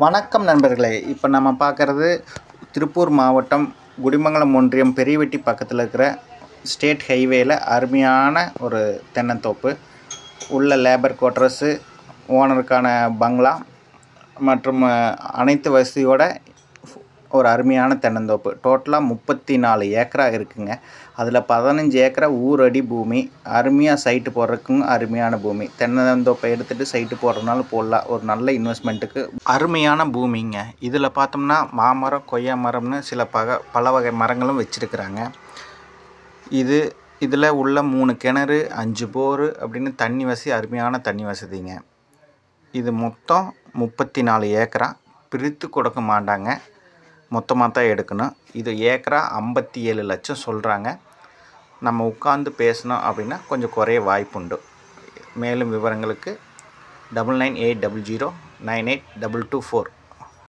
வணக்கம் நண்பர்களே. இப்போ நம்ம பார்க்குறது திருப்பூர் மாவட்டம் குடிமங்கலம் ஒன்றியம் பெரியவெட்டி பக்கத்தில் இருக்கிற ஸ்டேட் ஹைவேயில் அருமையான ஒரு தென்னந்தோப்பு. உள்ள லேபர் குவார்ட்டர்ஸு, ஓனருக்கான பங்களா மற்றும் அனைத்து வசதியோட ஒரு அருமையான தென்னந்தோப்பு. டோட்டலாக 34 ஏக்கரா இருக்குங்க. அதில் 15 ஏக்கரா ஊரடி பூமி. அருமையாக சைட்டு போடுறதுக்கும் அருமையான பூமி. தென்னந்தோப்பை எடுத்துகிட்டு சைட்டு போடுறதுனால போடலாம். ஒரு நல்ல இன்வெஸ்ட்மெண்ட்டுக்கு அருமையான பூமிங்க. இதில் பார்த்தோம்னா மாமரம், கொய்யா மரம்னு சில பல வகை மரங்களும் வச்சுருக்குறாங்க. இதில் உள்ள 3 கிணறு, 5 போரு அப்படின்னு தண்ணி வசதி, அருமையான தண்ணி வசதிங்க. இது மொத்தம் 34 ஏக்கரா. பிரித்து கொடுக்க மாட்டாங்க, மொத்தமாக தான் எடுக்கணும். இது ஏக்கரா 57 லட்சம் சொல்கிறாங்க. நம்ம உட்காந்து பேசணும் அப்படின்னா கொஞ்சம் குறைய வாய்ப்புண்டு. மேலும் விவரங்களுக்கு 9980098224